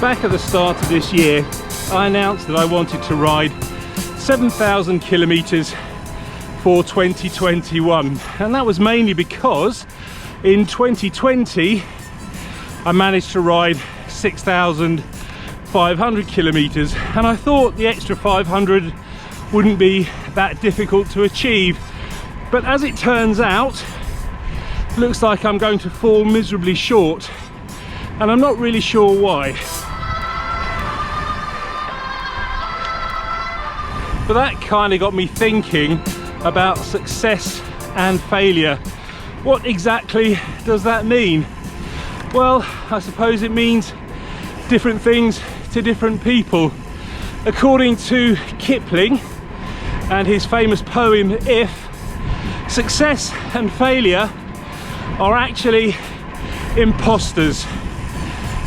back at the start of this year, I announced that I wanted to ride 7,000 kilometers for 2021, and that was mainly because in 2020 I managed to ride 6,500 kilometers, and I thought the extra 500 wouldn't be that difficult to achieve. But as it turns out, looks like I'm going to fall miserably short, and I'm not really sure why. But that kind of got me thinking about success and failure. What exactly does that mean? Well, I suppose it means different things to different people. According to Kipling and his famous poem If, success and failure are actually imposters.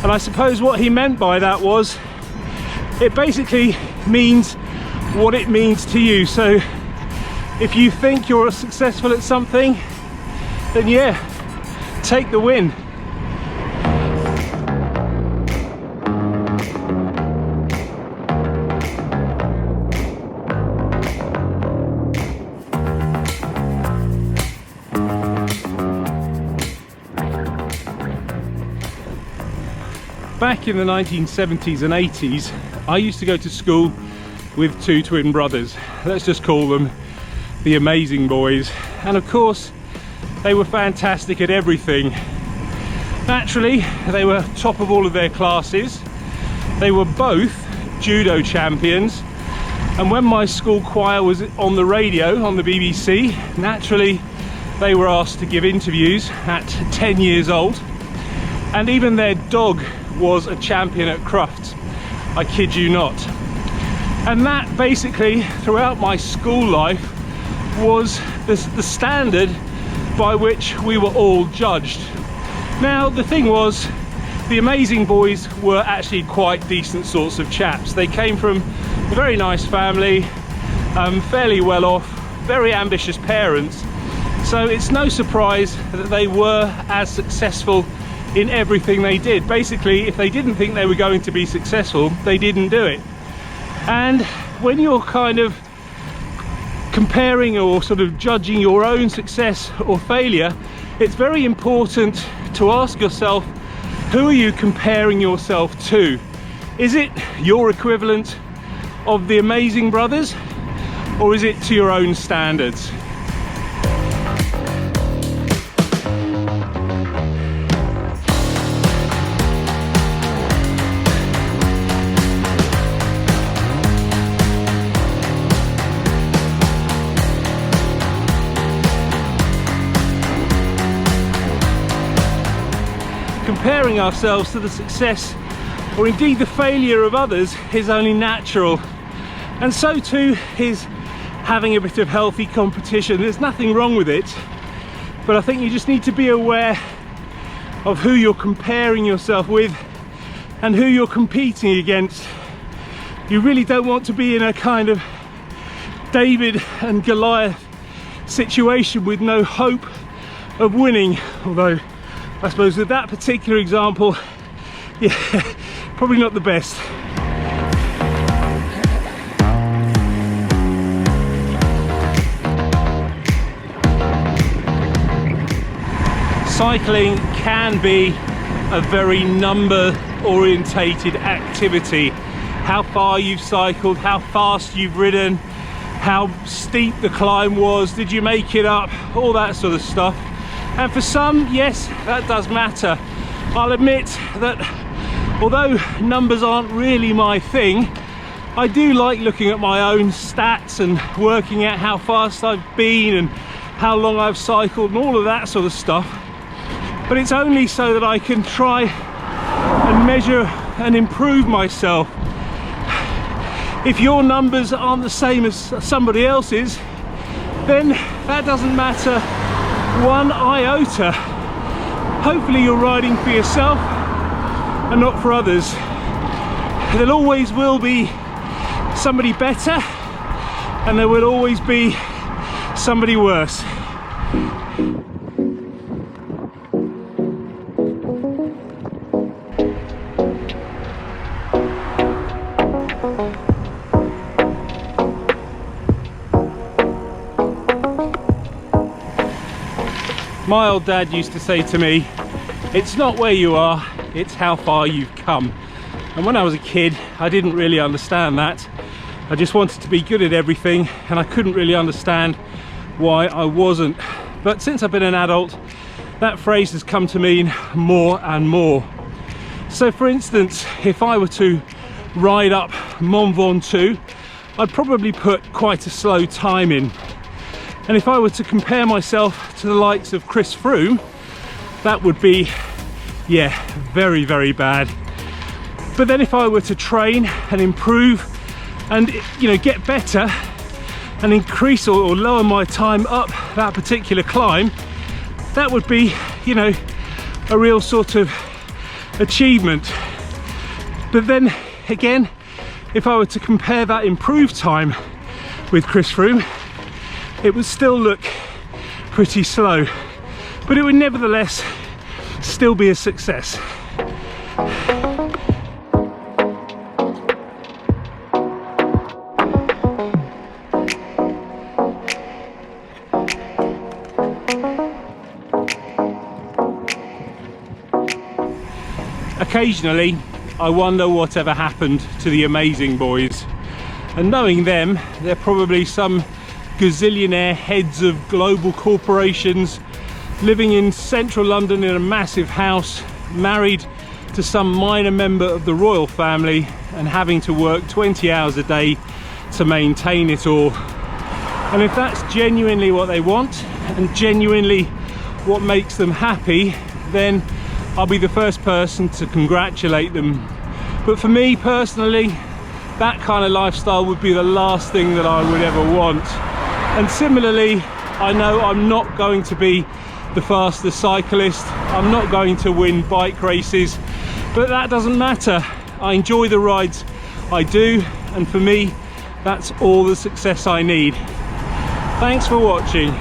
And I suppose what he meant by that was, it basically means what it means to you. So if you think you're successful at something, then yeah, take the win. Back in the 1970s and 80s, I used to go to school with two twin brothers. Let's just call them the Amazing Boys. And of course, they were fantastic at everything. Naturally, they were top of all of their classes. They were both judo champions. And when my school choir was on the radio, on the BBC, naturally, they were asked to give interviews at 10 years old. And even their dog was a champion at Crufts. I kid you not. And that basically, throughout my school life, was the standard by which we were all judged. Now, the thing was, the Amazing Boys were actually quite decent sorts of chaps. They came from a very nice family, fairly well off, very ambitious parents. So it's no surprise that they were as successful in everything they did. Basically, if they didn't think they were going to be successful, they didn't do it. And when you're kind of comparing or sort of judging your own success or failure, it's very important to ask yourself, who are you comparing yourself to? Is it your equivalent of the Amazing Brothers, or is it to your own standards? Comparing ourselves to the success or indeed the failure of others is only natural, and so too is having a bit of healthy competition. There's nothing wrong with it, but I think you just need to be aware of who you're comparing yourself with and who you're competing against. You really don't want to be in a kind of David and Goliath situation with no hope of winning, although I suppose with that particular example, yeah, probably not the best. Cycling can be a very number orientated activity. How far you've cycled, how fast you've ridden, how steep the climb was, did you make it up, all that sort of stuff. And for some, yes, that does matter. I'll admit that although numbers aren't really my thing, I do like looking at my own stats and working out how fast I've been and how long I've cycled and all of that sort of stuff. But it's only so that I can try and measure and improve myself. If your numbers aren't the same as somebody else's, then that doesn't matter one iota. Hopefully you're riding for yourself and not for others. There always will be somebody better, and there will always be somebody worse. My old dad used to say to me, it's not where you are, it's how far you've come. And when I was a kid, I didn't really understand that. I just wanted to be good at everything, and I couldn't really understand why I wasn't. But since I've been an adult, that phrase has come to mean more and more. So for instance, if I were to ride up Mont Ventoux, I'd probably put quite a slow time in. And if I were to compare myself to the likes of Chris Froome, that would be, yeah, very, very bad. But then if I were to train and improve and, you know, get better and increase or lower my time up that particular climb, that would be, you know, a real sort of achievement. But then again, if I were to compare that improved time with Chris Froome, it would still look pretty slow, but it would nevertheless still be a success. Occasionally, I wonder whatever happened to the amazing boys. And knowing them, they're probably some gazillionaire heads of global corporations living in central London in a massive house, married to some minor member of the royal family and having to work 20 hours a day to maintain it all. And if that's genuinely what they want and genuinely what makes them happy, then I'll be the first person to congratulate them. But for me personally, that kind of lifestyle would be the last thing that I would ever want. And similarly, I know I'm not going to be the fastest cyclist, I'm not going to win bike races, but that doesn't matter. I enjoy the rides I do, and for me, that's all the success I need. Thanks for watching.